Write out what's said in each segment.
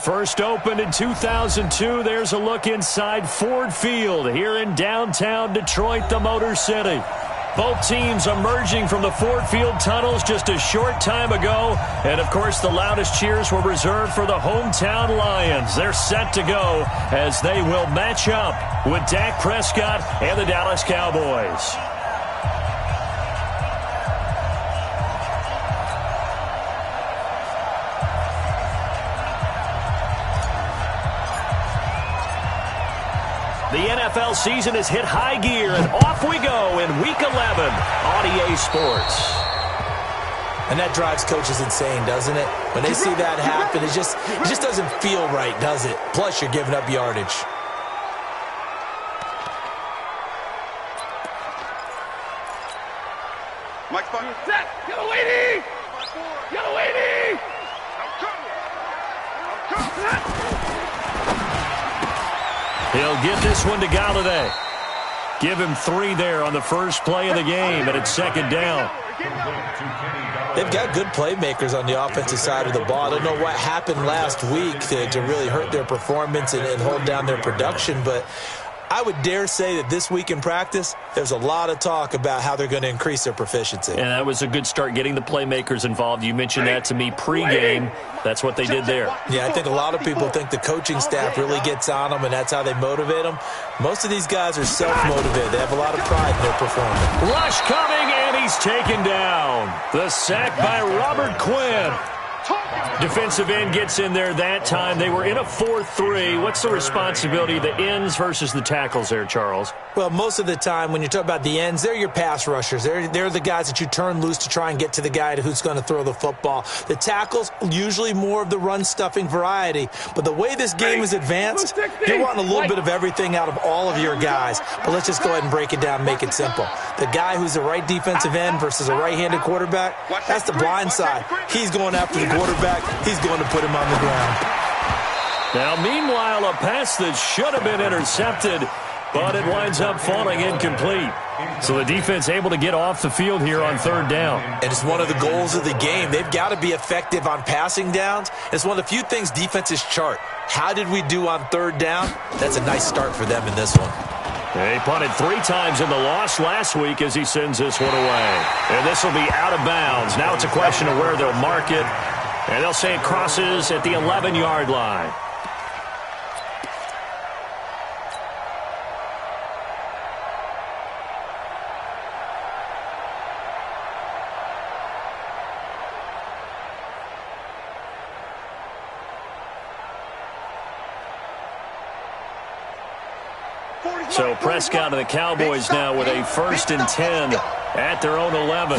First opened in 2002. There's a look inside Ford Field here in downtown Detroit, the Motor City. Both teams emerging from the Ford Field tunnels just a short time ago. And, of course, the loudest cheers were reserved for the hometown Lions. They're set to go as they will match up with Dak Prescott and the Dallas Cowboys. The NFL season has hit high gear, and off we go in Week 11 on EA Sports. And that drives coaches insane, doesn't it? When they see that happen, it just doesn't feel right, does it? Plus, you're giving up yardage. Mike's fine. Set! Get a lady! Get a lady! He'll get this one to Galladay. Give him 3 there on the first play of the game, and it's second down. They've got good playmakers on the offensive side of the ball. I don't know what happened last week to really hurt their performance and hold down their production, but I would dare say that this week in practice, there's a lot of talk about how they're going to increase their proficiency. And that was a good start getting the playmakers involved. You mentioned that to me pregame. That's what they did there. Yeah, I think a lot of people think the coaching staff really gets on them, and that's how they motivate them. Most of these guys are self-motivated. They have a lot of pride in their performance. Rush coming, and he's taken down. The sack by Robert Quinn. Defensive end gets in there that time. They were in a 4-3. What's the responsibility of the ends versus the tackles there, Charles? Well, most of the time when you talk about the ends, they're your pass rushers. They're the guys that you turn loose to try and get to the guy who's going to throw the football. The tackles, usually more of the run-stuffing variety. But the way this game is advanced, you're wanting a little bit of everything out of all of your guys. But let's just go ahead and break it down and make it simple. The guy who's the right defensive end versus a right-handed quarterback, that's the blind side. He's going after the quarterback. He's going to put him on the ground. Now, meanwhile, a pass that should have been intercepted, but it winds up falling incomplete. So the defense able to get off the field here on third down. And it's one of the goals of the game. They've got to be effective on passing downs. It's one of the few things defenses chart. How did we do on third down? That's a nice start for them in this one. They punted 3 times in the loss last week as he sends this one away. And this will be out of bounds. Now it's a question of where they'll mark it. And they'll say it crosses at the 11-yard line. So Prescott and the Cowboys now with a 1st and 10 at their own 11.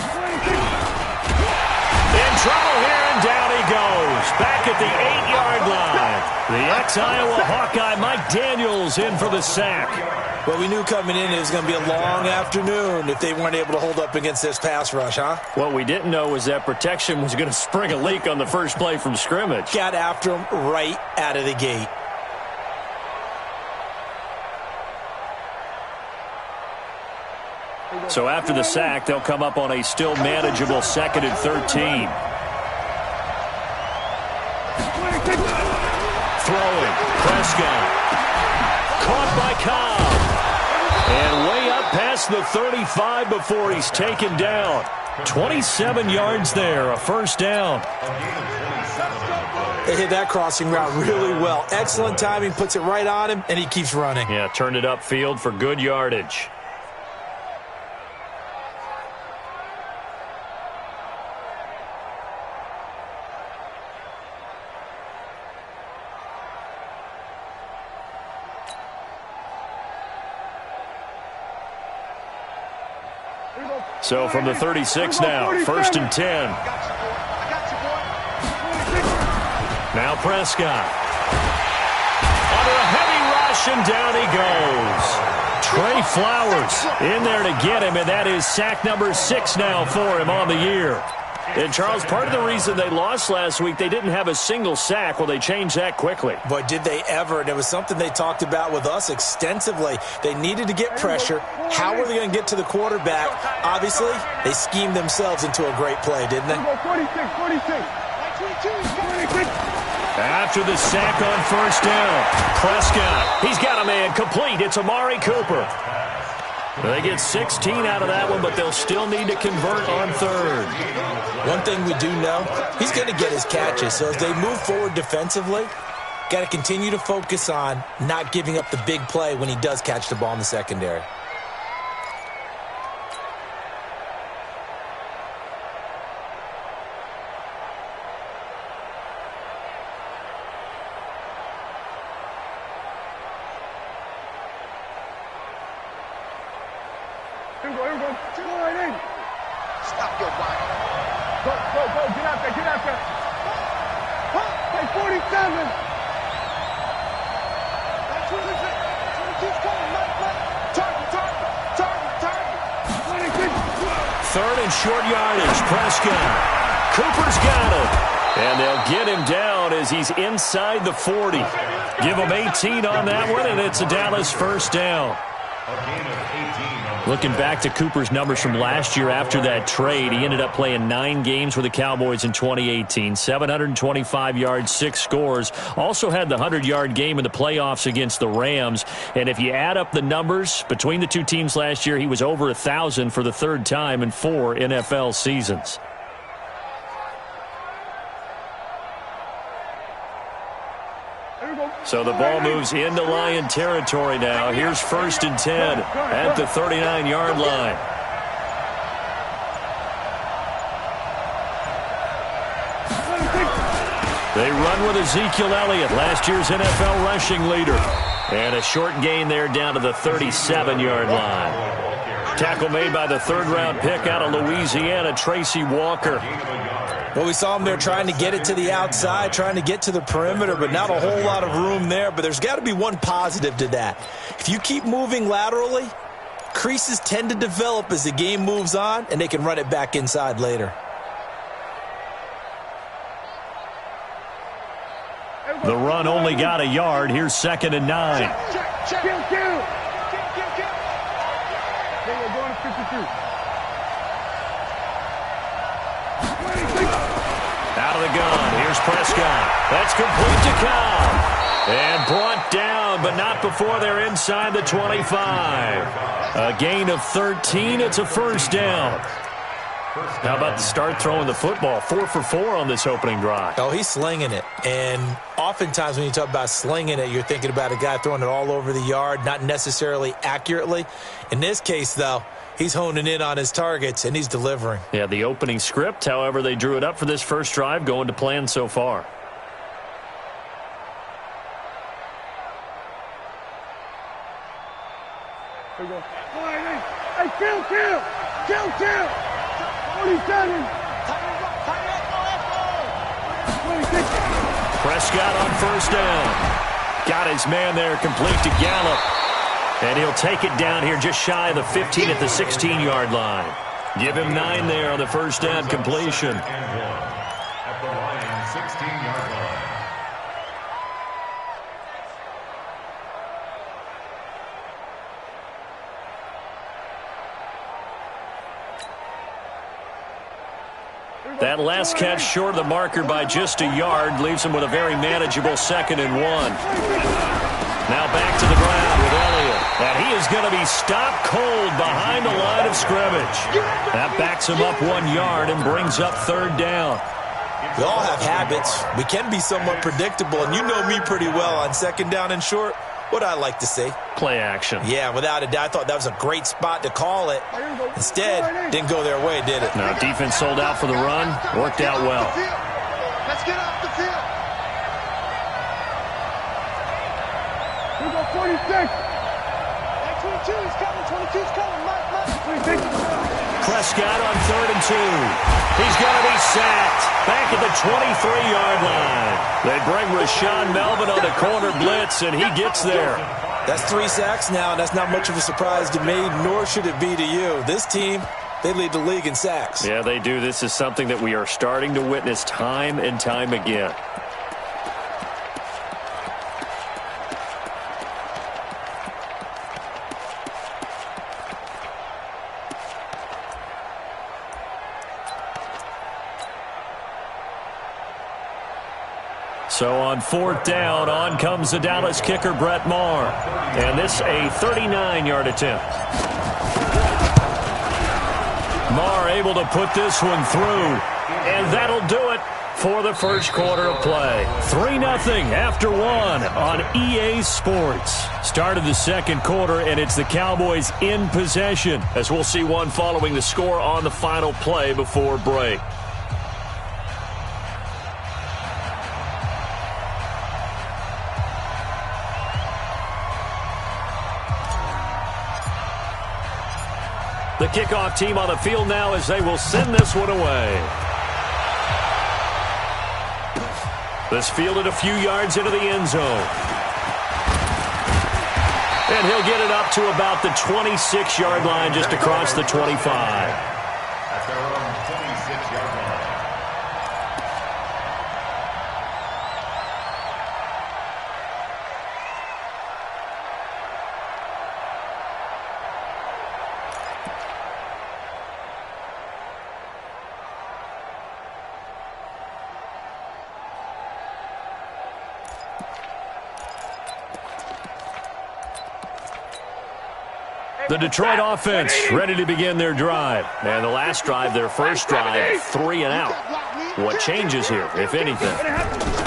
In trouble here, and down he goes. Back at the 8-yard line. The ex-Iowa Hawkeye Mike Daniels in for the sack. Well, we knew coming in it was going to be a long afternoon if they weren't able to hold up against this pass rush, huh? What we didn't know was that protection was going to spring a leak on the first play from scrimmage. Got after him right out of the gate. So after the sack, they'll come up on a still manageable 2nd and 13. Throwing, Prescott. Caught by Cobb. And way up past the 35 before he's taken down. 27 yards there, a 1st down. They hit that crossing route really well. Excellent timing, puts it right on him, and he keeps running. Yeah, turned it upfield for good yardage. So from the 36 now, 1st and 10. Now Prescott. Under a heavy rush, and down he goes. Trey Flowers in there to get him, and that is sack number 6 now for him on the year. And, Charles, part of the reason they lost last week, they didn't have a single sack. Well, they changed that quickly. But did they ever? And it was something they talked about with us extensively. They needed to get pressure. How were they going to get to the quarterback? Obviously, they schemed themselves into a great play, didn't they? 46. After the sack on first down, Prescott, he's got a man complete. It's Amari Cooper. They get 16 out of that one, but they'll still need to convert on third. One thing we do know, he's going to get his catches. So as they move forward defensively, got to continue to focus on not giving up the big play when he does catch the ball in the secondary. Here we go. Go right in. Stop your body. Go. Get out there. Take 47. That's what it is. 22's coming. Target. 26. Third and short yardage, Prescott. Cooper's got it. And they'll get him down as he's inside the 40. Give him 18 on that one, and it's a Dallas first down. Looking back to Cooper's numbers from last year after that trade, he ended up playing 9 games with the Cowboys in 2018. 725 yards, 6 scores. Also had the 100-yard game in the playoffs against the Rams. And if you add up the numbers between the two teams last year, he was over 1,000 for the third time in 4 NFL seasons. So the ball moves into Lion territory now. Here's first and 10 at the 39-yard line. They run with Ezekiel Elliott, last year's NFL rushing leader. And a short gain there down to the 37-yard line. Tackle made by the third-round pick out of Louisiana, Tracy Walker. Well, we saw him there trying to get it to the outside, trying to get to the perimeter, but not a whole lot of room there. But there's got to be one positive to that. If you keep moving laterally, creases tend to develop as the game moves on, and they can run it back inside later. The run only got a yard. Here's second and 9. Kill. They are going to 52. Out of the gun. Here's Prescott. That's complete to Cobb. And brought down, but not before they're inside the 25. A gain of 13. It's a first down. How about the start throwing the football? 4 for 4 on this opening drive. Oh, he's slinging it. And oftentimes when you talk about slinging it, you're thinking about a guy throwing it all over the yard, not necessarily accurately. In this case, though, he's honing in on his targets, and he's delivering. Yeah, the opening script, however, they drew it up for this first drive, going to plan so far. Here we go. Hey, kill. 47. 26. Prescott on first down. Got his man there, complete to Gallup. And he'll take it down here just shy of the 15 at the 16-yard line. Give him 9 there on the first down completion. At the line, 16-yard line. That last catch short of the marker by just a yard leaves him with a very manageable 2nd and 1. Now back to the ground with Elliott. And he is going to be stopped cold behind the line of scrimmage. That backs him up 1 yard and brings up third down. We all have habits. We can be somewhat predictable, and you know me pretty well on second down and short. What I like to see. Play action. Yeah, without a doubt, I thought that was a great spot to call it. Instead, didn't go their way, did it? Now, defense sold out for the run. Worked out well. Let's get off the field. Here we go, 46. 22 is coming. 22's coming. Mike. 26. Prescott on 3rd and 2. He's going to be sacked back at the 23-yard line. They bring Rashaan Melvin on the corner blitz, and he gets there. That's 3 sacks now, and that's not much of a surprise to me, nor should it be to you. This team, they lead the league in sacks. Yeah, they do. This is something that we are starting to witness time and time again. So on 4th down, on comes the Dallas kicker, Brett Maher. And this a 39-yard attempt. Maher able to put this one through. And that'll do it for the first quarter of play. 3-0 after 1 on EA Sports. Start of the second quarter, and it's the Cowboys in possession, as we'll see one following the score on the final play before break. The kickoff team on the field now as they will send this one away. This fielded a few yards into the end zone. And he'll get it up to about the 26-yard line, just across the 25. At their own 26-yard line. The Detroit offense ready to begin their drive. And the last drive, their first drive, 3 and out. What changes here, if anything?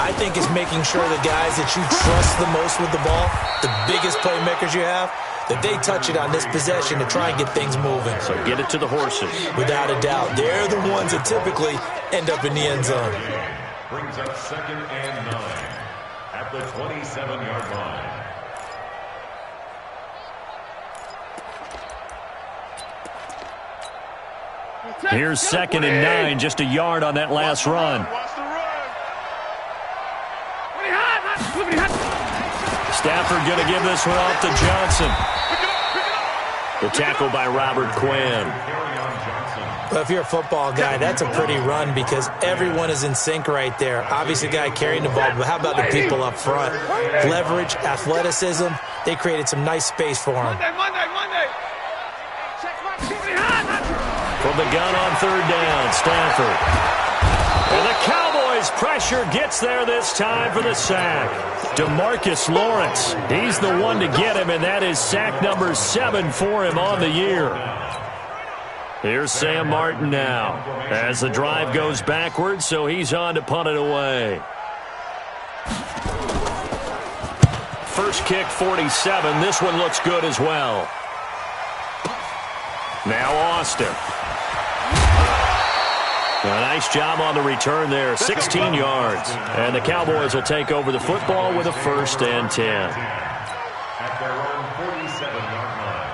I think it's making sure the guys that you trust the most with the ball, the biggest playmakers you have, that they touch it on this possession to try and get things moving. So get it to the horses. Without a doubt. They're the ones that typically end up in the end zone. Brings up 2nd and 9 at the 27-yard line. Here's 2nd and 9, just a yard on that last run. Stafford going to give this one off to Johnson. The tackle by Robert Quinn. Well, if you're a football guy, that's a pretty run because everyone is in sync right there. Obviously, the guy carrying the ball, but how about the people up front? Leverage, athleticism, they created some nice space for him. From the gun on 3rd down, Stafford. And the Cowboys pressure gets there this time for the sack. DeMarcus Lawrence, he's the one to get him, and that is sack number 7 for him on the year. Here's Sam Martin now as the drive goes backwards, so he's on to punt it away. First kick, 47. This one looks good as well. Now Austin. A nice job on the return there, 16 yards. And the Cowboys will take over the football with a 1st and 10. At their own 47-yard line.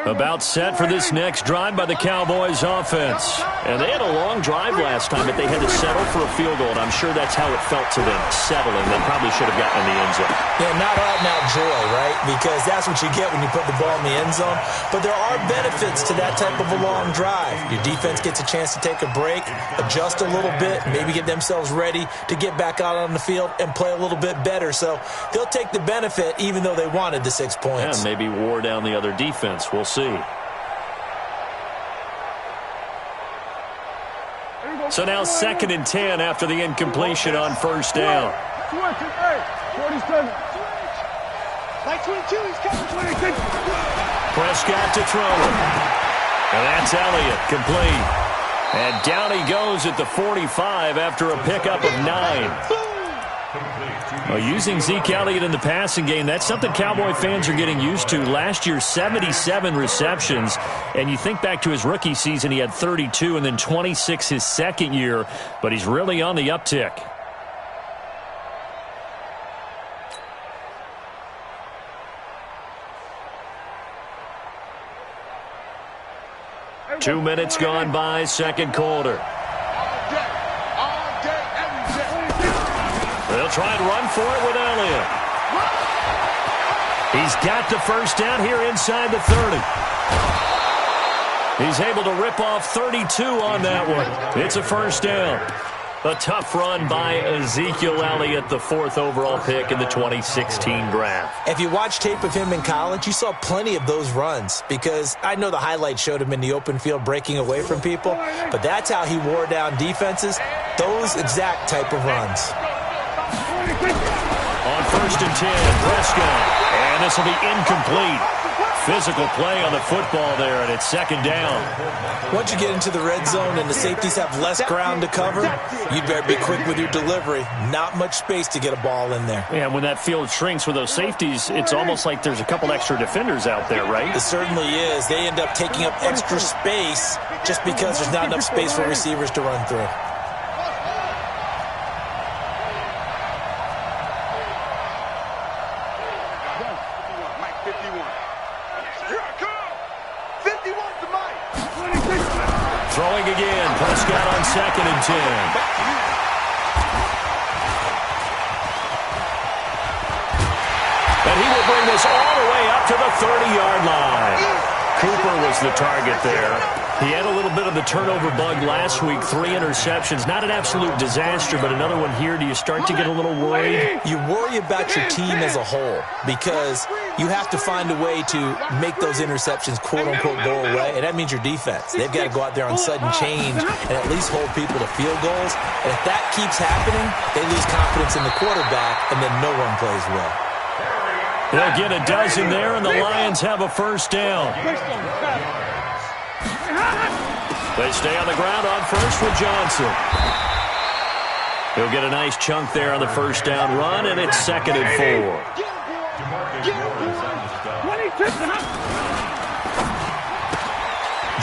About set for this next drive by the Cowboys offense. And they had a long drive last time, but they had to settle for a field goal, and I'm sure that's how it felt to them, settling. They probably should have gotten in the end zone. Yeah, not out-and-out joy, right? Because that's what you get when you put the ball in the end zone. But there are benefits to that type of a long drive. Your defense gets a chance to take a break, adjust a little bit, maybe get themselves ready to get back out on the field and play a little bit better. So they'll take the benefit even though they wanted the 6 points. And maybe wore down the other defense. We'll see. So now 2nd and 10 after the incompletion on 1st down. Prescott to throw it. And that's Elliott, complete. And down he goes at the 45 after a pickup of 9. Well, using Zeke Elliott in the passing game, that's something Cowboy fans are getting used to. Last year, 77 receptions. And you think back to his rookie season, he had 32 and then 26 his second year. But he's really on the uptick. Two minutes gone by, second quarter. They'll try and run for it with Elliott. He's got the first down here inside the 30. He's able to rip off 32 on that one. It's a 1st down. A tough run by Ezekiel Elliott, the 4th overall pick in the 2016 draft. If you watch tape of him in college, you saw plenty of those runs because I know the highlights showed him in the open field breaking away from people, but that's how he wore down defenses, those exact type of runs. On 1st and 10, Prescott, and this will be incomplete. Physical play on the football there, and it's 2nd down. Once you get into the red zone and the safeties have less ground to cover, you'd better be quick with your delivery. Not much space to get a ball in there. Yeah, when that field shrinks with those safeties, it's almost like there's a couple extra defenders out there, right? It certainly is. They end up taking up extra space just because there's not enough space for receivers to run through. Throwing again, Prescott on 2nd and 10. And he will bring this all the way up to the 30-yard line. Cooper was the target there. He had a little bit of the turnover bug last week, 3 interceptions. Not an absolute disaster, but another one here. Do you start to get a little worried? You worry about your team as a whole because you have to find a way to make those interceptions, quote-unquote, go away, and that means your defense. They've got to go out there on sudden change and at least hold people to field goals. And if that keeps happening, they lose confidence in the quarterback, and then no one plays well. They'll get a dozen there, and the Lions have a 1st down. They stay on the ground on 1st with Johnson. He'll get a nice chunk there on the 1st down run, and it's 2nd and 4.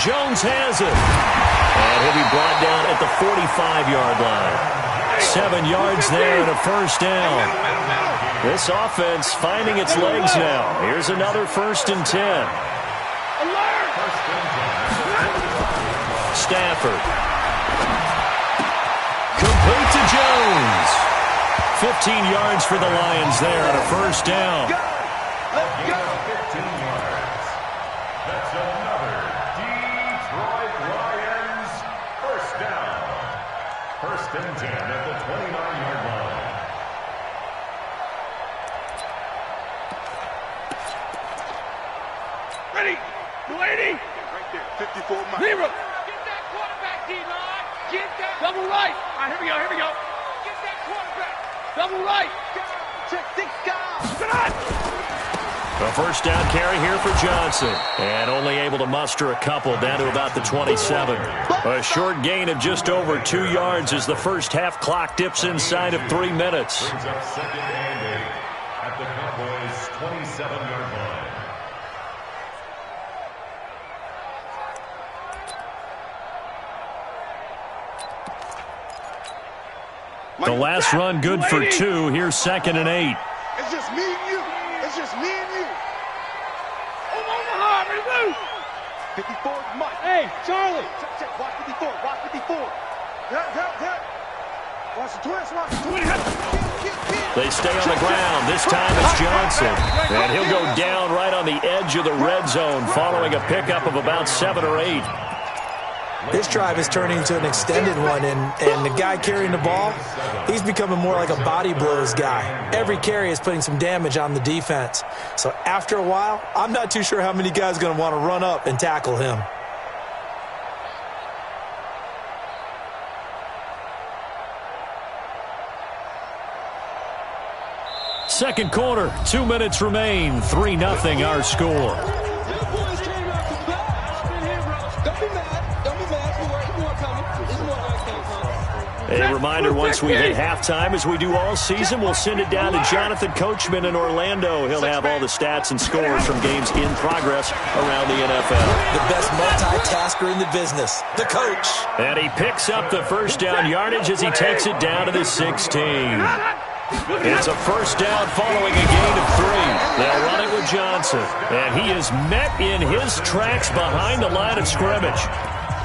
Jones has it. And he'll be brought down at the 45-yard line. 7 yards there and a 1st down. This offense finding its legs now. Here's another 1st and 10. Stafford. Complete to Jones. 15 yards for the Lions there and a 1st down. Let's go. 15 yards. That's another Detroit Lions 1st down. 1st and 10 at the 29-yard line. Ready? You ready? Right there. 54 miles. Zero. Get that quarterback, D-line. Get that. Double right. All right, here we go. Here we go. Get that quarterback. Double right. Check this guy. A 1st down carry here for Johnson. And only able to muster a couple down to about the 27. A short gain of just over 2 yards as the first half clock dips inside of 3 minutes. Brings up 2nd and 8 at the Cowboys' 27-yard line. The last run good for 2. Here's 2nd and 8. It's just me and you. It's just me and you. Omaha, ready, move. 54 is Mike. Hey, Charlie. Check. Watch 54. Watch 54. Help. Watch the twist. Watch the twist. They stay on the ground. This time it's Johnson. And he'll go down right on the edge of the red zone following a pickup of about 7 or 8. This drive is turning into an extended one, and the guy carrying the ball, he's becoming more like a body blows guy. Every carry is putting some damage on the defense. So after a while, I'm not too sure how many guys are going to want to run up and tackle him. Second quarter, 2 minutes remain. 3-0 our score. A reminder, once we hit halftime, as we do all season, we'll send it down to Jonathan Coachman in Orlando. He'll have all the stats and scores from games in progress around the NFL. The best multitasker in the business, the coach. And he picks up the 1st down yardage as he takes it down to the 16. It's a 1st down following a gain of 3. They'll run it with Johnson. And he is met in his tracks behind the line of scrimmage.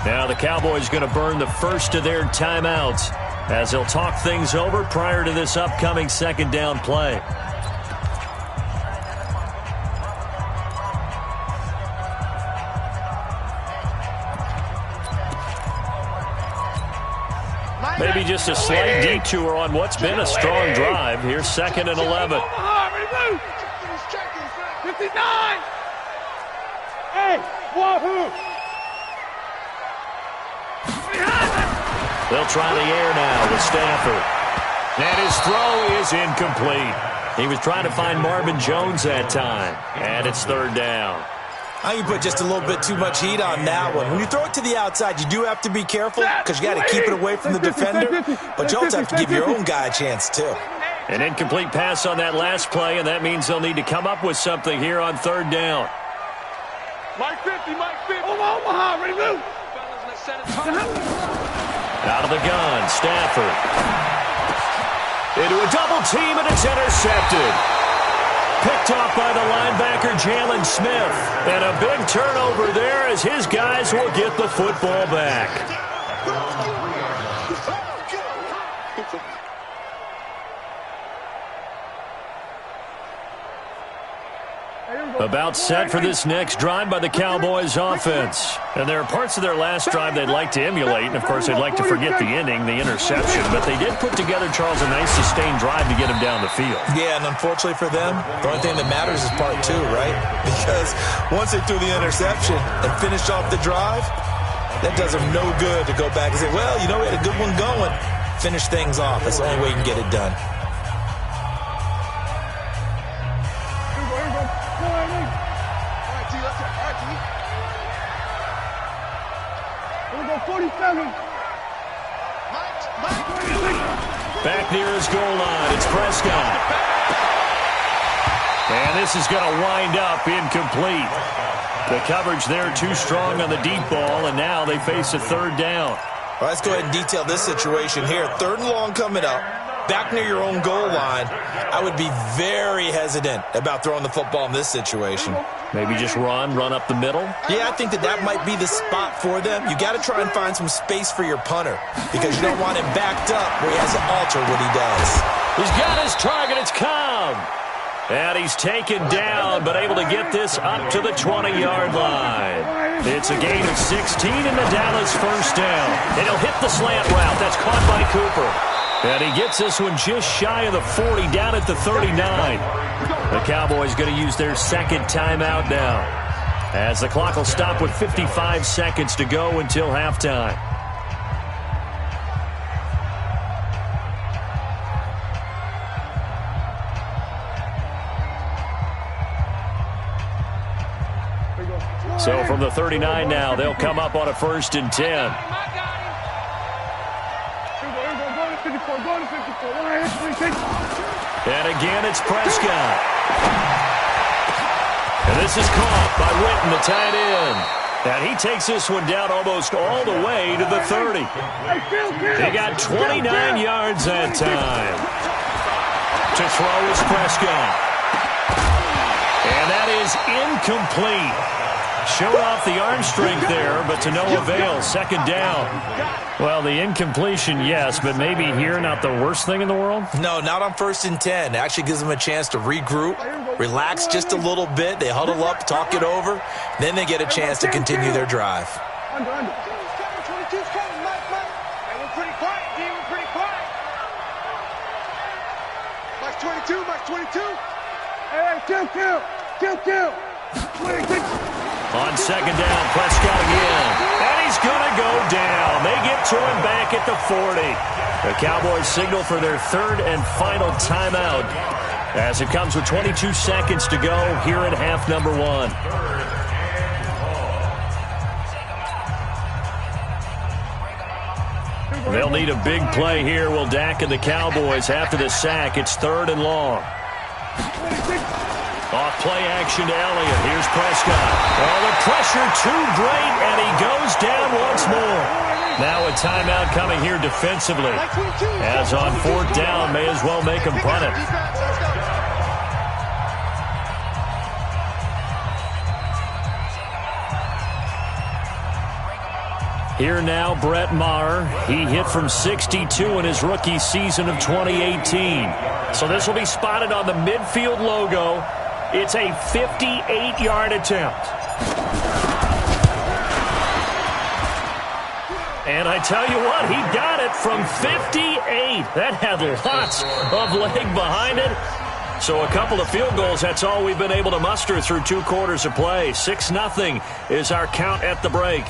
Now the Cowboys going to burn the first of their timeouts as they'll talk things over prior to this upcoming 2nd down play. Maybe just a slight detour on what's been a strong drive. Here's 2nd and 11. 59! Hey, wahoo! They'll try the air now with Stafford. And his throw is incomplete. He was trying to find Marvin Jones that time. And it's 3rd down. I think you put just a little bit too much heat on that one. When you throw it to the outside, you do have to be careful because you got to keep it away from the defender. But you also have to give your own guy a chance, too. An incomplete pass on that last play, and that means they'll need to come up with something here on 3rd down. Mike 50, Mike 50. Omaha, ready to move. Out of the gun, Stafford. Into a double team, and it's intercepted. Picked off by the linebacker, Jalen Smith. And a big turnover there as his guys will get the football back. About set for this next drive by the Cowboys offense. And there are parts of their last drive they'd like to emulate. And, of course, they'd like to forget the inning, the interception. But they did put together, Charles, a nice sustained drive to get him down the field. Yeah, and unfortunately for them, the only thing that matters is part 2, right? Because once they threw the interception and finished off the drive, that does them no good to go back and say, well, you know, we had a good one going. Finish things off. That's the only way you can get it done. Back near his goal line, it's Prescott. And this is going to wind up incomplete. The coverage there too strong on the deep ball, and now they face a 3rd down. Well, let's go ahead and detail this situation here. 3rd and long coming up. Back near your own goal line. I would be very hesitant about throwing the football in this situation. Maybe just run up the middle? Yeah, I think that might be the spot for them. You got to try and find some space for your punter because you don't want him backed up where he has to alter what he does. He's got his target. It's Cobb. And he's taken down, but able to get this up to the 20-yard line. It's a gain of 16 in the Dallas 1st down. And he'll hit the slant route. That's caught by Cooper. And he gets this one just shy of the 40, down at the 39. The Cowboys going to use their 2nd timeout now, as the clock will stop with 55 seconds to go until halftime. So from the 39 now, they'll come up on a 1st and 10. And again, it's Prescott. And this is caught by Witten, the tight end. And he takes this one down almost all the way to the 30. He got 29 yards that time. To throw is Prescott. And that is incomplete. Showed off the arm strength there, but to no avail. 2nd down. Well, the incompletion, yes, but maybe here not the worst thing in the world? No, not on 1st and 10. It actually gives them a chance to regroup, relax just a little bit. They huddle up, talk it over. Then they get a chance to continue their drive. We're pretty quiet, D. We're pretty quiet. Max 22, Max 22. Hey, kill. 26. On 2nd down, Prescott again. And he's going to go down. They get to him back at the 40. The Cowboys signal for their 3rd and final timeout, as it comes with 22 seconds to go here in half number 1. They'll need a big play here, will Dak and the Cowboys after the sack. It's 3rd and long. Off play action to Elliott. Here's Prescott. Oh, the pressure too great, and he goes down once more. Now a timeout coming here defensively. As on 4th down, may as well make him punt it. Here now, Brett Maher. He hit from 62 in his rookie season of 2018. So this will be spotted on the midfield logo. It's a 58-yard attempt. And I tell you what, he got it from 58. That had lots of leg behind it. So a couple of field goals, that's all we've been able to muster through 2 quarters of play. 6-0 is our count at the break.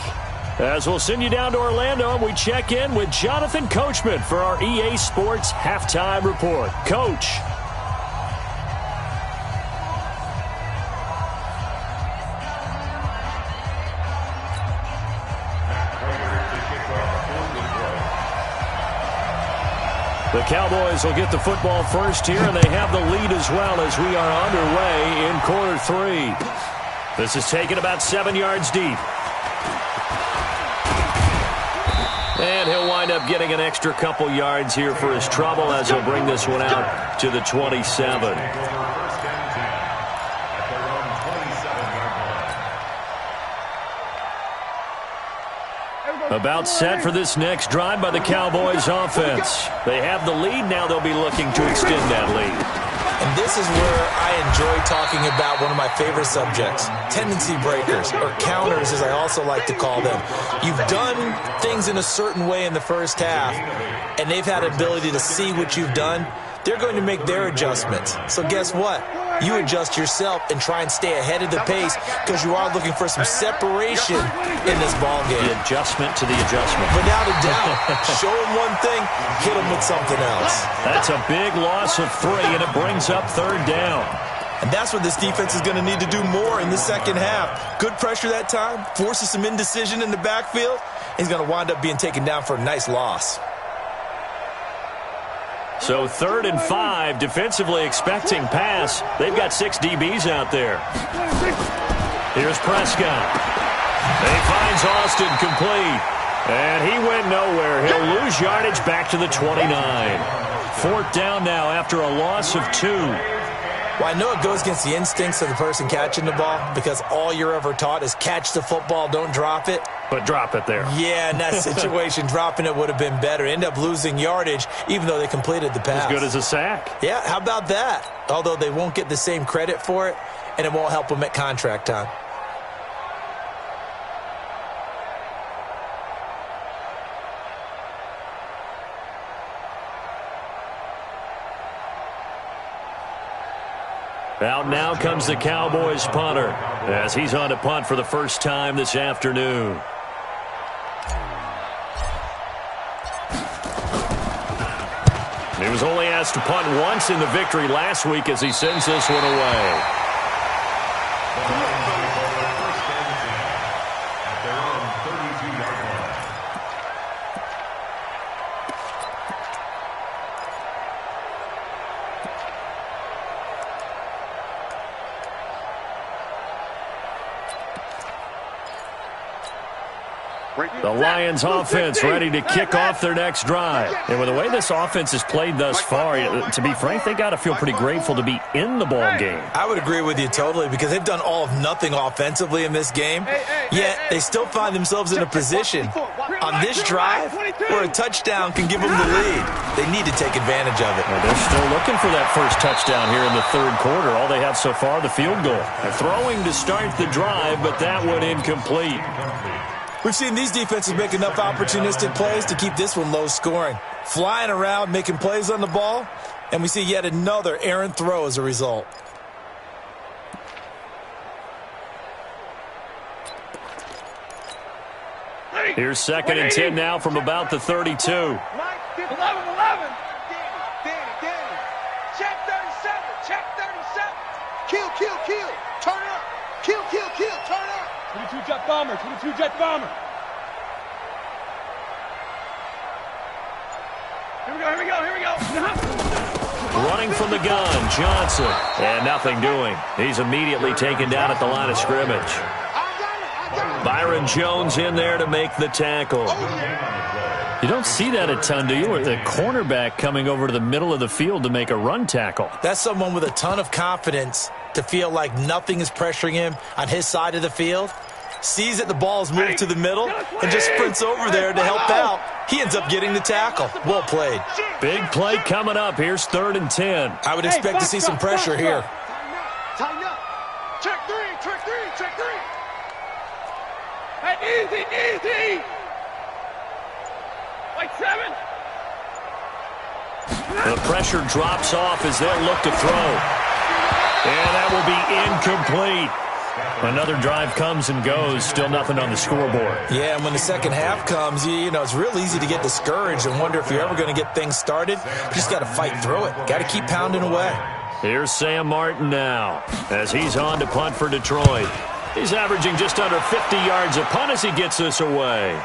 As we'll send you down to Orlando, and we check in with Jonathan Coachman for our EA Sports Halftime Report. Coach. The Cowboys will get the football first here, and they have the lead as well as we are underway in quarter 3. This is taken about 7 yards deep. And he'll wind up getting an extra couple yards here for his trouble as he'll bring this one out to the 27. About set for this next drive by the Cowboys offense. They have the lead. Now they'll be looking to extend that lead. And this is where I enjoy talking about one of my favorite subjects, tendency breakers, or counters as I also like to call them. You've done things in a certain way in the first half, and they've had ability to see what you've done. They're going to make their adjustments. So guess what? You adjust yourself and try and stay ahead of the pace because you are looking for some separation in this ball game. The adjustment to the adjustment. Without a doubt. Show them one thing, hit them with something else. That's a big loss of 3, and it brings up 3rd down. And that's what this defense is going to need to do more in the second half. Good pressure that time, forces some indecision in the backfield. He's going to wind up being taken down for a nice loss. So 3rd and 5, defensively expecting pass. They've got 6 DBs out there. Here's Prescott. He finds Austin complete. And he went nowhere. He'll lose yardage back to the 29. 4th down now after a loss of 2. Well, I know it goes against the instincts of the person catching the ball because all you're ever taught is catch the football, don't drop it. But drop it there. Yeah, in that situation, dropping it would have been better. End up losing yardage, even though they completed the pass. As good as a sack. Yeah, how about that? Although they won't get the same credit for it, and it won't help them at contract time. Out now comes the Cowboys punter as he's on to punt for the first time this afternoon. He was only asked to punt once in the victory last week as he sends this one away. The Lions offense ready to kick off their next drive. And with the way this offense has played thus far, to be frank, they got to feel pretty grateful to be in the ball game. I would agree with you totally because they've done all of nothing offensively in this game, yet they still find themselves in a position on this drive where a touchdown can give them the lead. They need to take advantage of it. Well, they're still looking for that first touchdown here in the 3rd quarter. All they have so far, the field goal. They're throwing to start the drive, but that one incomplete. We've seen these defenses make enough opportunistic plays to keep this one low scoring. Flying around, making plays on the ball, and we see yet another errant throw as a result. Here's 2nd and 10 now from about the 32. 11. Danny. Check 37. Check 37. Kill. Turn up. Kill. Turn up. 22 jet bomber. Here we go. Running from the gun, Johnson. And nothing doing. He's immediately taken down at the line of scrimmage. Byron Jones in there to make the tackle. You don't see that a ton, do you? Or the cornerback coming over to the middle of the field to make a run tackle. That's someone with a ton of confidence to feel like nothing is pressuring him on his side of the field. Sees that the ball's moved to the middle and just sprints over there to help out. He ends up getting the tackle. Well played. Big play coming up. Here's 3rd and 10. I would expect to see some pressure here. Tighten up. Check 3. Hey, easy. Like 7. The pressure drops off as they'll look to throw. And that will be incomplete. Another drive comes and goes, still nothing on the scoreboard. Yeah, and when the second half comes, you know, it's real easy to get discouraged and wonder if you're ever going to get things started. You just got to fight through it. Got to keep pounding away. Here's Sam Martin now as he's on to punt for Detroit. He's averaging just under 50 yards a punt as he gets this away.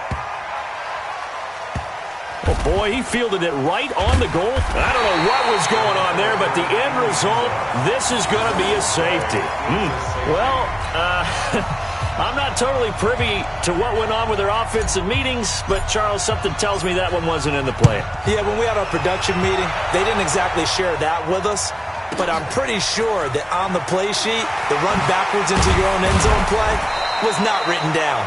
Oh, boy, he fielded it right on the goal. I don't know what was going on there, but the end result, this is going to be a safety. Well, I'm not totally privy to what went on with their offensive meetings, but, Charles, something tells me that one wasn't in the plan. Yeah, when we had our production meeting, they didn't exactly share that with us, but I'm pretty sure that on the play sheet, the run backwards into your own end zone play was not written down.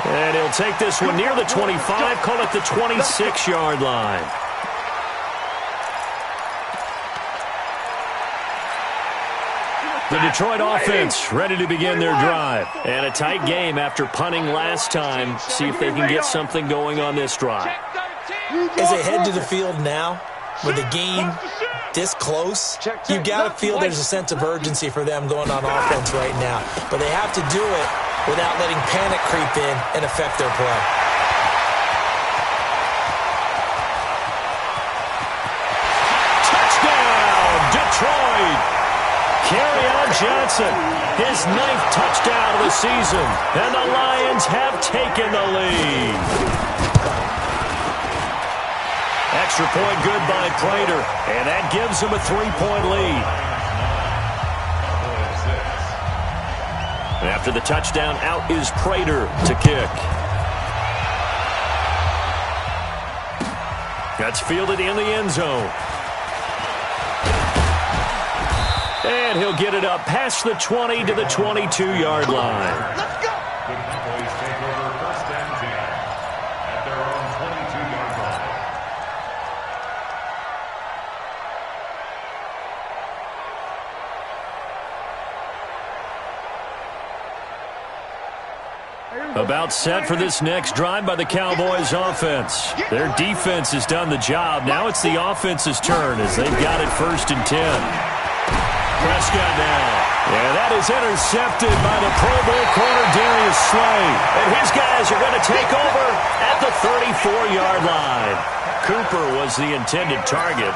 And he'll take this one near the 25, call it the 26-yard line. The Detroit offense ready to begin their drive. And a tight game after punting last time. See if they can get something going on this drive. As they head to the field now, with the game this close, you got to feel there's a sense of urgency for them going on offense right now. But they have to do it without letting panic creep in and affect their play. Touchdown, Detroit! Kerryon Johnson, his 9th touchdown of the season, and the Lions have taken the lead. Extra point good by Prater, and that gives them a 3-point lead. After the touchdown, out is Prater to kick. That's fielded in the end zone. And he'll get it up past the 20 to the 22-yard line. Let's go! The Cowboys take over 1st and 10 at their own 22-yard line. About set for this next drive by the Cowboys offense. Their defense has done the job. Now it's the offense's turn as they've got it 1st and 10. Prescott now. Yeah, that is intercepted by the Pro Bowl corner Darius Slay. And his guys are going to take over at the 34-yard line. Cooper was the intended target.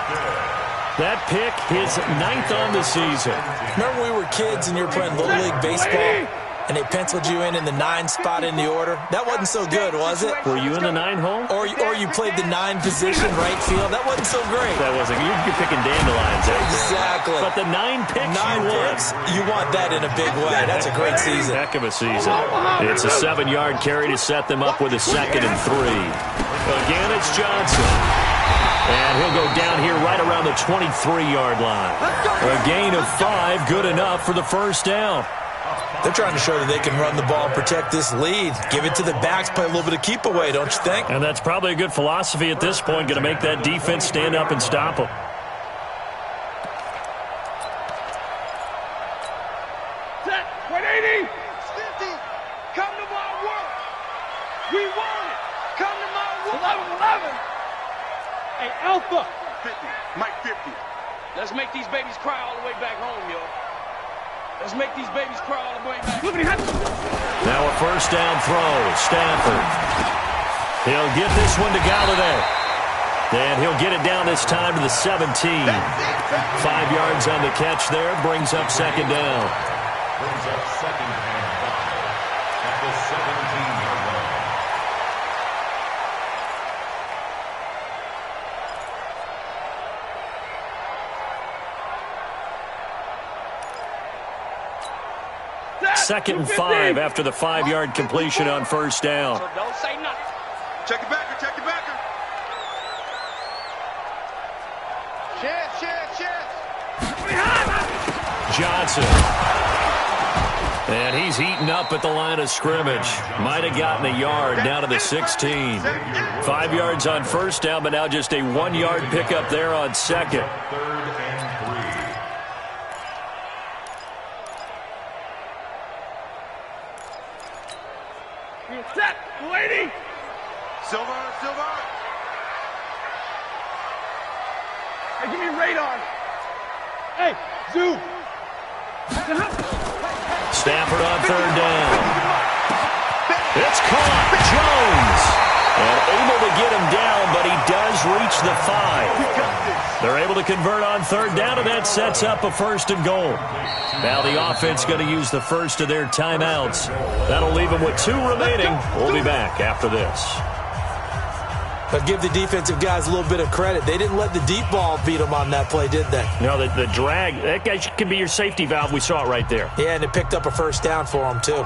That pick, his 9th on the season. Remember we were kids and you were playing Little League Baseball? And they penciled you in the 9 spot in the order. That wasn't so good, was it? Were you in the 9 hole? Or you played the 9 position right field. That wasn't so great. That wasn't. You're picking dandelions out there. Exactly. But the 9 picks 9 picks, you want that in a big way. That's a great season. Heck of a season. It's a 7-yard carry to set them up with a 2nd and 3. Again, it's Johnson. And he'll go down here right around the 23-yard line. A gain of 5, good enough for the 1st down. They're trying to show that they can run the ball, protect this lead. Give it to the backs, play a little bit of keep away, don't you think? And that's probably a good philosophy at this point, going to make that defense stand up and stop them. Set, 180. 50. Come to my work. We want it. Come to my work. 11. Hey, Alpha. 50. Mike 50. Let's make these babies cry all the way back home, yo. Let's make these babies cry all the way back. Now a 1st down throw. Stanford. He'll get this one to Galladay. And he'll get it down this time to the 17. 5 yards on the catch there. Brings up 2nd down. Brings up 2nd and 5 at the 17-yard line. Second and 5 after the 5-yard completion on 1st down. So don't say nothing. Check it backer, check it backer. Chance. Johnson. And he's eaten up at the line of scrimmage. Might have gotten a yard down to the 16. 5 yards on 1st down, but now just a 1-yard pickup there on 2nd. 3rd and 3. Set, lady. Silver. Hey, give me radar. Hey, zoom. Stafford on third down. It's caught. Jones. And able to get him down, but he does reach the 5. They're able to convert on third down, and that sets up a 1st and goal. Now the offense going to use the first of their timeouts. That'll leave them with 2 remaining. We'll be back after this. But give the defensive guys a little bit of credit. They didn't let the deep ball beat them on that play, did they? No, the drag, that guy can be your safety valve. We saw it right there. Yeah, and it picked up a 1st down for them, too.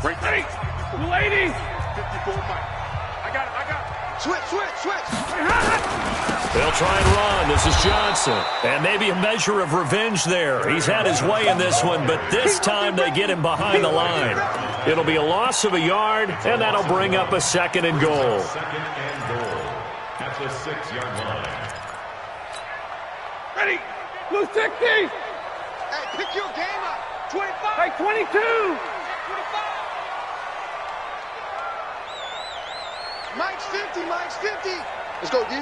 Ready. Lady. 54 Mike. I got it. Switch. They'll try and run. This is Johnson. And maybe a measure of revenge there. He's had his way in this one, but this time they get him behind the line. It'll be a loss of a yard, and that'll bring up a 2nd and goal. 2nd and goal at the 6-yard line. Ready. Blue 60. Hey, pick your game up. 25. Hey, 22. 25. Mike's 50. Let's go, D.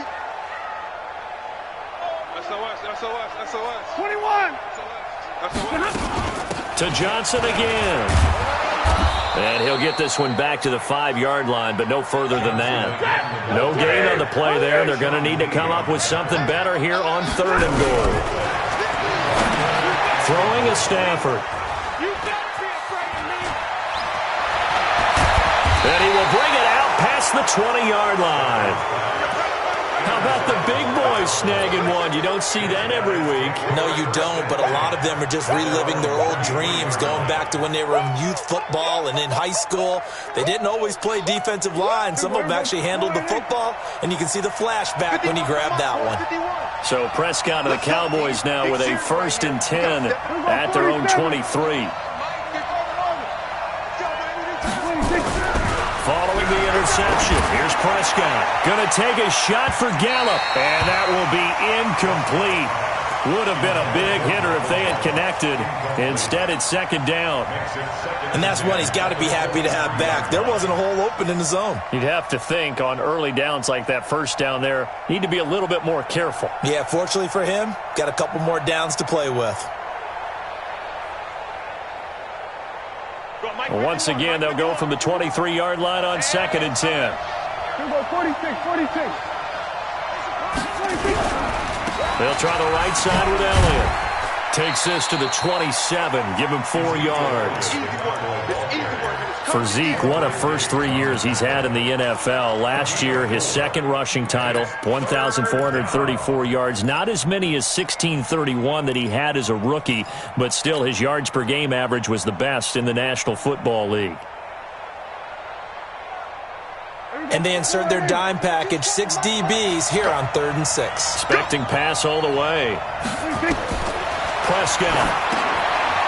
SOS. 21. To Johnson again. And he'll get this one back to the 5-yard line, but no further than that. No gain on the play there. They're going to need to come up with something better here on 3rd and goal. Throwing is Stafford. And he will bring it out past the 20-yard line. How about the big boys snagging one? You don't see that every week. No, you don't, but a lot of them are just reliving their old dreams, going back to when they were in youth football and in high school. They didn't always play defensive line. Some of them actually handled the football, and you can see the flashback when he grabbed that one. So Prescott of the Cowboys now with a 1st and 10 at their own 23. Following the interception, here's Prescott. Going to take a shot for Gallup, and that will be incomplete. Would have been a big hitter if they had connected. Instead, it's 2nd down. And that's one he's got to be happy to have back. There wasn't a hole open in the zone. You'd have to think on early downs like that 1st down there, need to be a little bit more careful. Yeah, fortunately for him, got a couple more downs to play with. Once again, they'll go from the 23-yard line on 2nd and 10. Here we go, 46. They'll try the right side with Elliott. Takes this to the 27. Give him 4 yards. For Zeke, what a first 3 years he's had in the NFL. Last year, his 2nd rushing title, 1,434 yards. Not as many as 1,631 that he had as a rookie, but still his yards per game average was the best in the National Football League. And they insert their dime package, 6 DBs here on 3rd and 6. Expecting pass all the way. Prescott.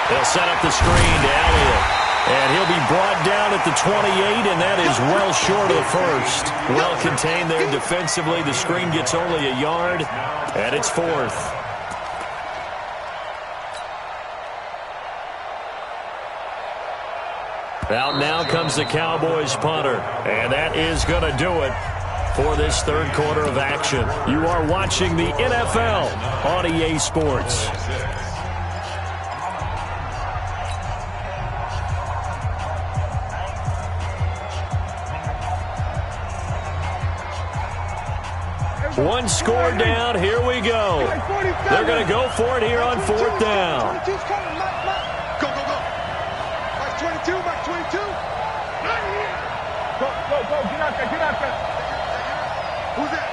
They'll set up the screen to Elliott. And he'll be brought down at the 28, and that is well short of the 1st. Well contained there defensively. The screen gets only a yard, and it's 4th. Out now comes the Cowboys punter, and that is going to do it for this 3rd quarter of action. You are watching the NFL on EA Sports. One score down. Here we go. They're going to go for it here on 4th down. Go. Mike 22. Go. Get out there. Who's that?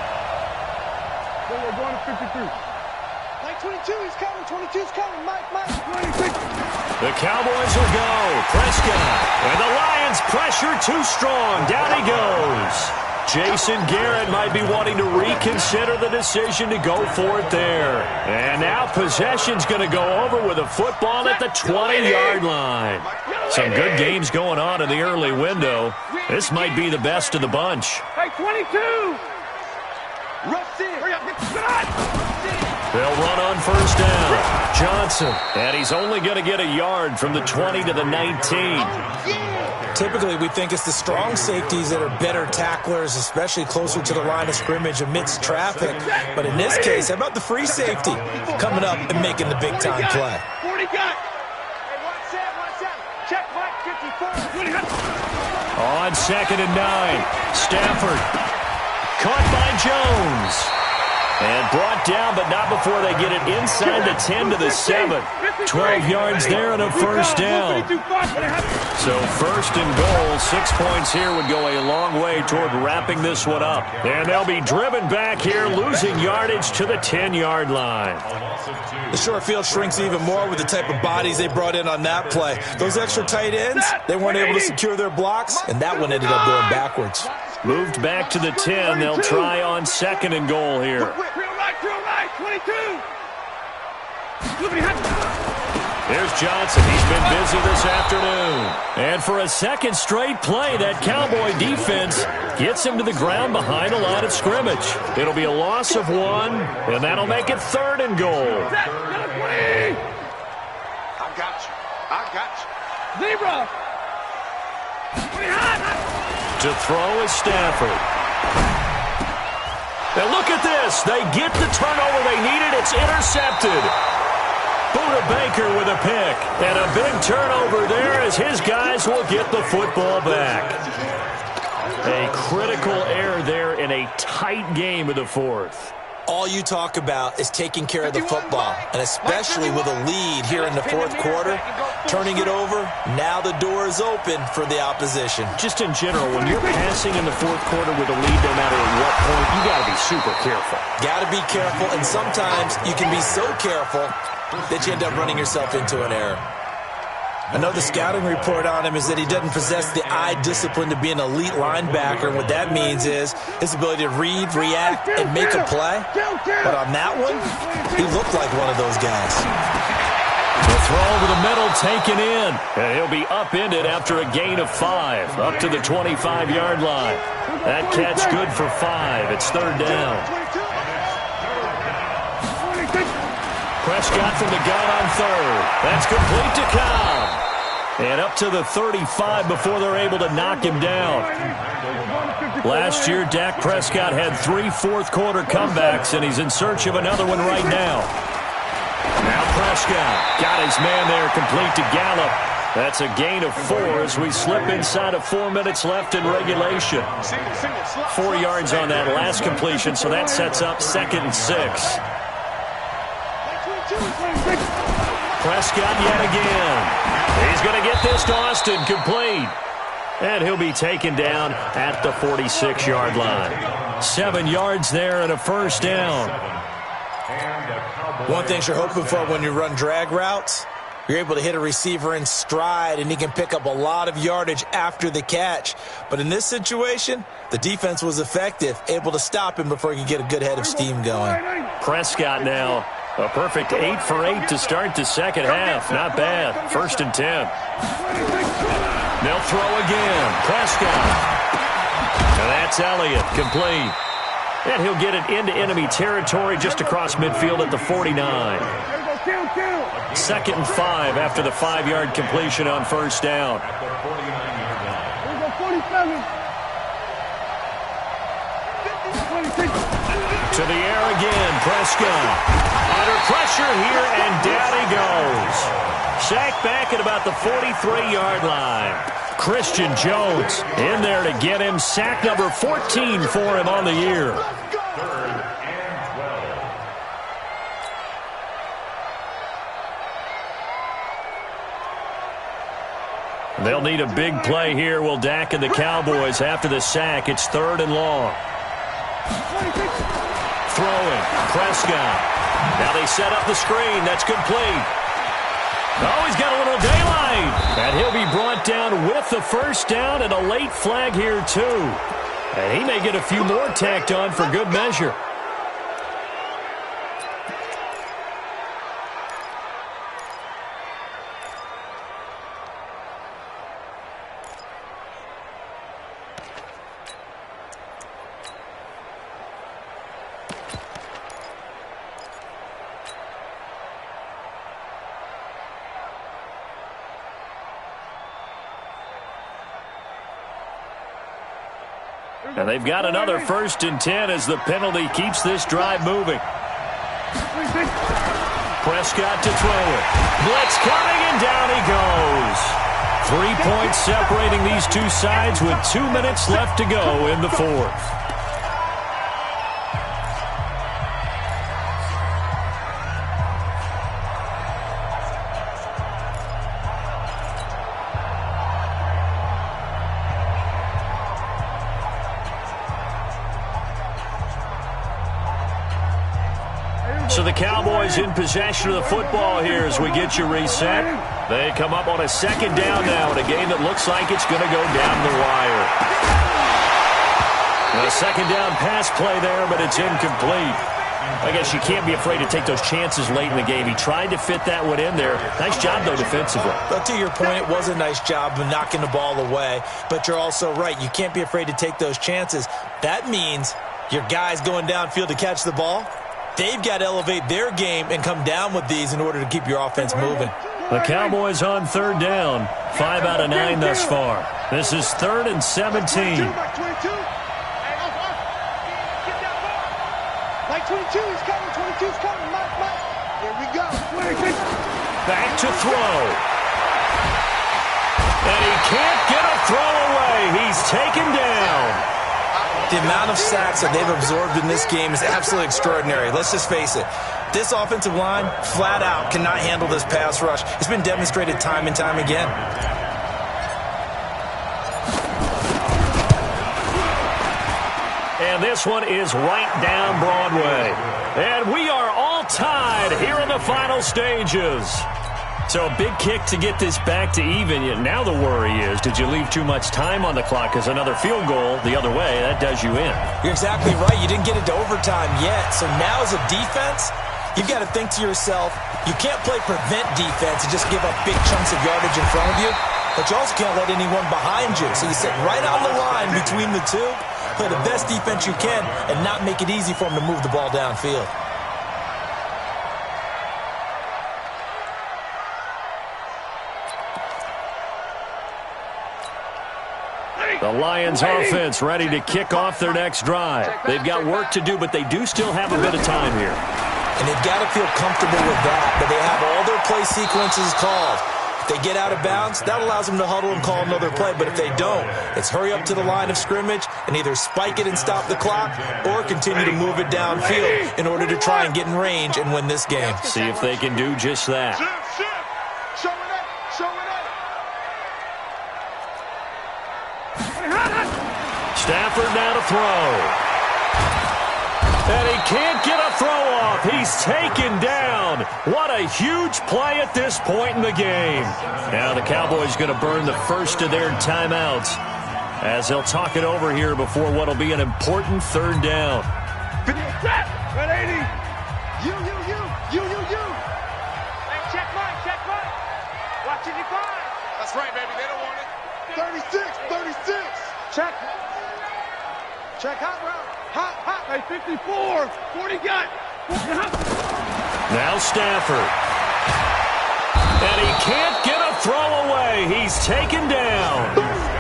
We're going to 53. Mike 22, he's coming. 22's coming. Mike. 26. The Cowboys will go. Prescott. And the Lions pressure too strong. Down he goes. Jason Garrett might be wanting to reconsider the decision to go for it there. And now possession's going to go over with a football at the 20-yard line. Some good games going on in the early window. This might be the best of the bunch. Hey, 22. Rush in. Hurry up. They'll run on first down. Johnson. And he's only going to get a yard from the 20 to the 19. Typically, we think it's the strong safeties that are better tacklers, especially closer to the line of scrimmage amidst traffic. But in this case, how about the free safety coming up and making the big-time play? 40 got. Hey, one set. Check Mike 54. On 2nd and 9. Stafford. Caught by Jones. And brought down, but not before they get it inside the 10 to the 7. 12 yards there and a first down. So first and goal, 6 points here would go a long way toward wrapping this one up. And they'll be driven back here, losing yardage to the 10-yard line. The short field shrinks even more with the type of bodies they brought in on that play. Those extra tight ends, they weren't able to secure their blocks, and that one ended up going backwards. Moved back to the 10. They'll try on 2nd and goal here. Real right, 22. There's Johnson. He's been busy this afternoon. And for a second straight play, that Cowboy defense gets him to the ground behind the line of scrimmage. It'll be a loss of 1, and that'll make it 3rd and goal. I got you. Zebra. To throw is Stafford. Now look at this. They get the turnover they needed. It's intercepted. Buda Baker with a pick. And a big turnover there as his guys will get the football back. A critical error there in a tight game of the 4th. All you talk about is taking care of the football, and especially with a lead here in the 4th quarter, turning it over, now the door is open for the opposition. Just in general, when you're passing in the 4th quarter with a lead, no matter at what point, you got to be super careful. Got to be careful, and sometimes you can be so careful that you end up running yourself into an error. Another scouting report on him is that he doesn't possess the eye discipline to be an elite linebacker. And what that means is his ability to read, react, and make a play. But on that one, he looked like one of those guys. The throw over the middle taken in. And he'll be upended after a gain of 5, up to the 25-yard line. That catch good for 5. It's 3rd down. Prescott from the gun on 3rd. That's complete to Cobb. And up to the 35 before they're able to knock him down. Last year, Dak Prescott had 3 fourth-quarter comebacks, and he's in search of another one right now. Now Prescott got his man there, complete to Gallup. That's a gain of 4 as we slip inside of 4 minutes left in regulation. 4 yards on that last completion, so that sets up 2nd and 6. Prescott yet again. He's going to get this to Austin, complete. And he'll be taken down at the 46-yard line. 7 yards there and a first down. One thing you're hoping for when you run drag routes, you're able to hit a receiver in stride, and he can pick up a lot of yardage after the catch. But in this situation, the defense was effective, able to stop him before he could get a good head of steam going. Prescott now. A perfect 8 for 8 to start the second half. Not bad. 1st and 10. They'll throw again. Prescott. And that's Elliott. Complete. And he'll get it into enemy territory just across midfield at the 49. 2nd and 5 after the 5-yard completion on first down. To the air again. Prescott. Under pressure here, and down he goes. Sacked back at about the 43-yard line. Christian Jones in there to get him. Sack number 14 for him on the year. 3rd and 12. They'll need a big play here, will Dak and the Cowboys. After the sack, it's 3rd and long. Throwing. Prescott. Now they set up the screen. That's complete. Oh, he's got a little daylight. And he'll be brought down with the first down and a late flag here, too. And he may get a few more tacked on for good measure. And they've got another 1st and 10 as the penalty keeps this drive moving. Prescott to throw it. Blitz coming, and down he goes. 3 points separating these two sides with 2 minutes left to go in the 4th. So the Cowboys in possession of the football here as we get you reset. They come up on a 2nd down now in a game that looks like it's going to go down the wire. A 2nd down pass play there, but it's incomplete. I guess you can't be afraid to take those chances late in the game. He tried to fit that one in there. Nice job, though, defensively. But to your point, it was a nice job of knocking the ball away. But you're also right. You can't be afraid to take those chances. That means your guys going downfield to catch the ball, they've got to elevate their game and come down with these in order to keep your offense moving. The Cowboys on 3rd down. 5 out of 9 thus far. This is 3rd and 17. Like 22, he's coming. 22's coming. Mike. Here we go. Back to throw. And he can't get a throw away. He's taken down. The amount of sacks that they've absorbed in this game is absolutely extraordinary. Let's just face it. This offensive line, flat out, cannot handle this pass rush. It's been demonstrated time and time again. And this one is right down Broadway. And we are all tied here in the final stages. So a big kick to get this back to even. Now the worry is, did you leave too much time on the clock? Because another field goal the other way, that does you in. You're exactly right. You didn't get it to overtime yet. So now as a defense, you've got to think to yourself, you can't play prevent defense and just give up big chunks of yardage in front of you. But you also can't let anyone behind you. So you sit right on the line between the two, play the best defense you can, and not make it easy for them to move the ball downfield. The Lions offense ready to kick off their next drive. They've got work to do, but they do still have a bit of time here. And they've got to feel comfortable with that, but they have all their play sequences called. If they get out of bounds, that allows them to huddle and call another play. But if they don't, it's hurry up to the line of scrimmage and either spike it and stop the clock or continue to move it downfield in order to try and get in range and win this game. See if they can do just that. Show it up. Stafford now to throw. And he can't get a throw off. He's taken down. What a huge play at this point in the game. Now the Cowboys going to burn the first of their timeouts as they'll talk it over here before what will be an important 3rd down. 180. You. Hey, check mine. Watch it, you find. That's right, baby. They don't want it. 36. Check hot route. Hot. Hey, 54. 40 got. Now Stafford. And he can't get a throw away. He's taken down.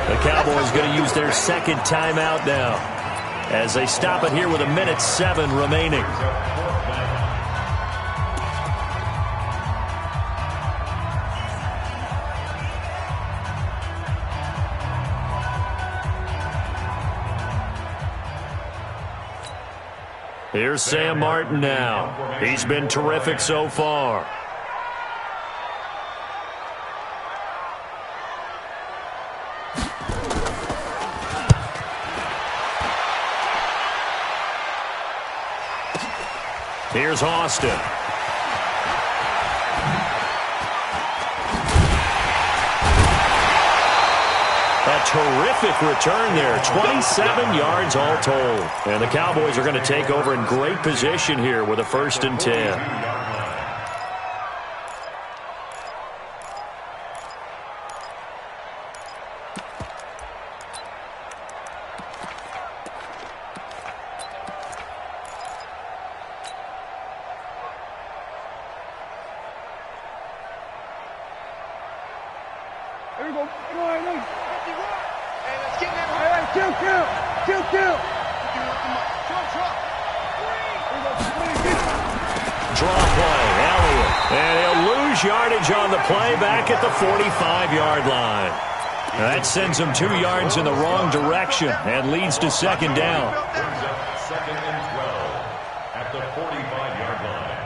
The Cowboys going to use their 2nd timeout now as they stop it here with 1:07 remaining. Here's Sam Martin now. He's been terrific so far. Here's Austin. A terrific return there. 27 yards all told. And the Cowboys are going to take over in great position here with a 1st and 10. Here we go. Hey, let's get in there. Hey, kill. Kill. Draw play, Elliott. And he'll lose yardage on the play back at the 45-yard line. That sends him 2 yards in the wrong direction and leads to second down. Brings up second and 12 at the 45-yard line.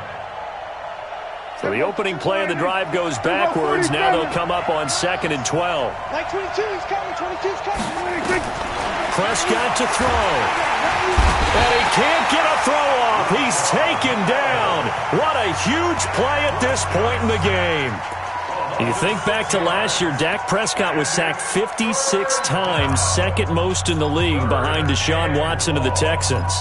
So the opening play of the drive goes backwards. Now they'll come up on second and 12. Like 22's coming. 22's coming. Prescott to throw. And he can't get a throw off. He's taken down. What a huge play at this point in the game. You think back to last year, Dak Prescott was sacked 56 times, second most in the league behind Deshaun Watson of the Texans.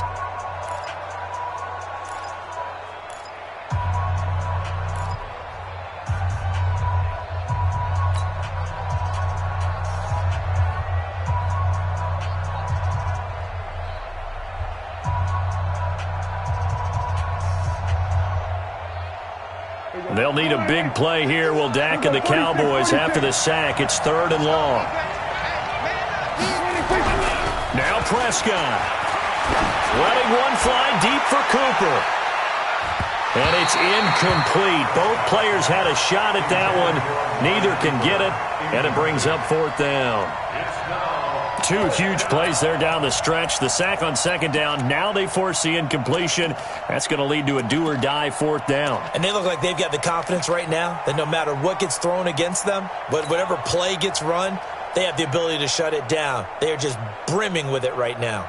They'll need a big play here, will Dak and the Cowboys after the sack. It's third and long. Now Prescott. Letting one fly deep for Cooper. And it's incomplete. Both players had a shot at that one. Neither can get it, and it brings up fourth down. 2 huge plays there down the stretch. The sack on second down. Now they force the incompletion. That's going to lead to a do-or-die fourth down. And they look like they've got the confidence right now that no matter what gets thrown against them, but whatever play gets run, they have the ability to shut it down. They are just brimming with it right now.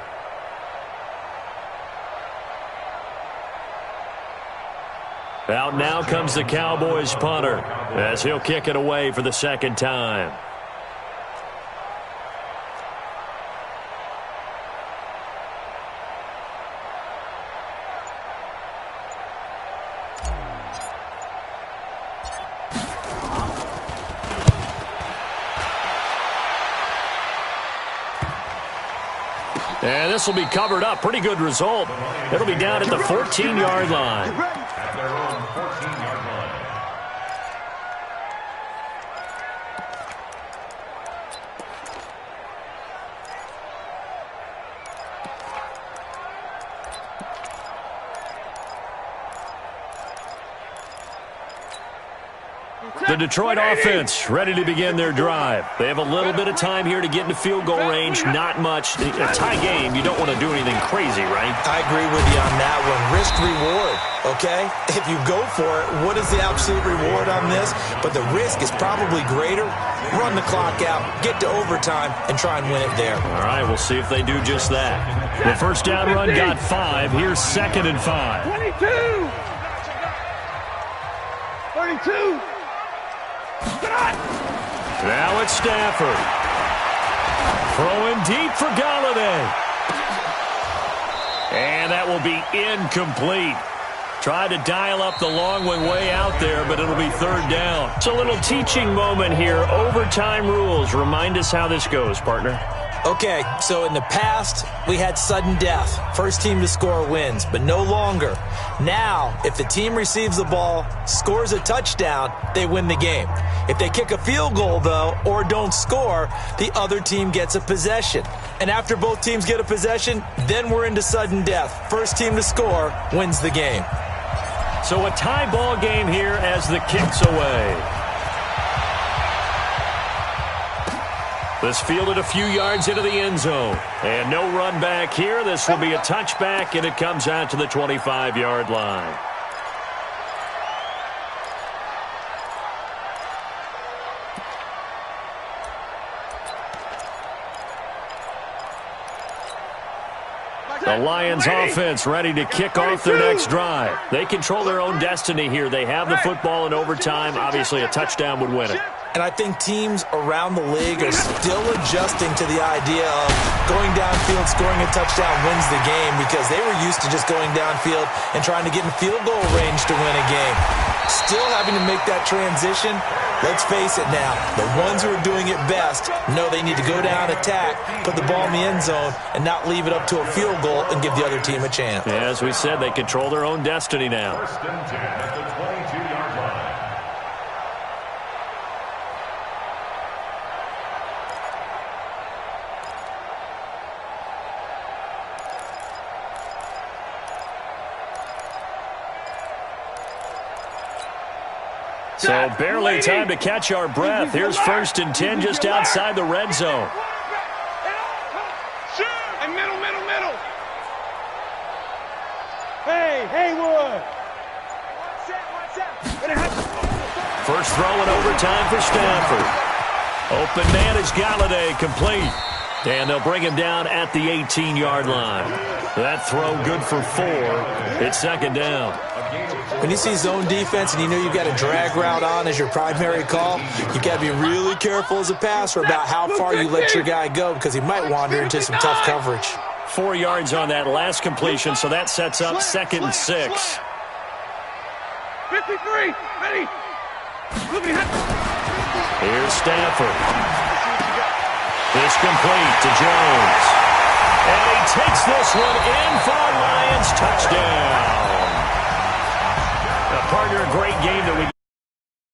Out now comes the Cowboys punter as he'll kick it away for the second time. And this will be covered up. Pretty good result. It'll be down at the 14-yard line. At their own 14-yard line. The Detroit offense ready to begin their drive. They have a little bit of time here to get into field goal range. Not much. A tie game, you don't want to do anything crazy, right? I agree with you on that one. Risk-reward, okay? If you go for it, what is the absolute reward on this? But the risk is probably greater. Run the clock out, get to overtime, and try and win it there. All right, we'll see if they do just that. The first down run got 5. Here's second and 5. 22. 32. Now it's Stafford. Throwing deep for Galladay. And that will be incomplete. Tried to dial up the long one way out there, but it'll be third down. It's a little teaching moment here. Overtime rules. Remind us how this goes, partner. Okay, so in the past, we had sudden death. First team to score wins, but no longer. Now, if the team receives the ball, scores a touchdown, they win the game. If they kick a field goal, though, or don't score, the other team gets a possession. And after both teams get a possession, then we're into sudden death. First team to score wins the game. So a tie ball game here as the kick's away. This fielded a few yards into the end zone. And no run back here. This will be a touchback, and it comes out to the 25-yard line. The Lions offense ready to kick off their next drive. They control their own destiny here. They have the football in overtime. Obviously, a touchdown would win it. And I think teams around the league are still adjusting to the idea of going downfield, scoring a touchdown wins the game, because they were used to just going downfield and trying to get in field goal range to win a game. Still having to make that transition. Let's face it now, the ones who are doing it best know they need to go down, attack, put the ball in the end zone, and not leave it up to a field goal and give the other team a chance. Yeah, as we said, they control their own destiny now. First and 10 at the 22-yard line. So barely time to catch our breath. Here's 1st and 10 just outside the red zone. And middle. Hey, Haywood. First throw in overtime for Stanford. Open man is Galladay, complete. And they'll bring him down at the 18-yard line. That throw good for 4. It's 2nd down. When you see zone defense and you know you've got a drag route on as your primary call, you got to be really careful as a passer about how far you let your guy go because he might wander into some tough coverage. 4 yards on that last completion, so that sets up 2nd and 6. 53, ready. Here's Stanford. It's complete to Jones. And he takes this one in for a Lions touchdown. Partner, a great game that we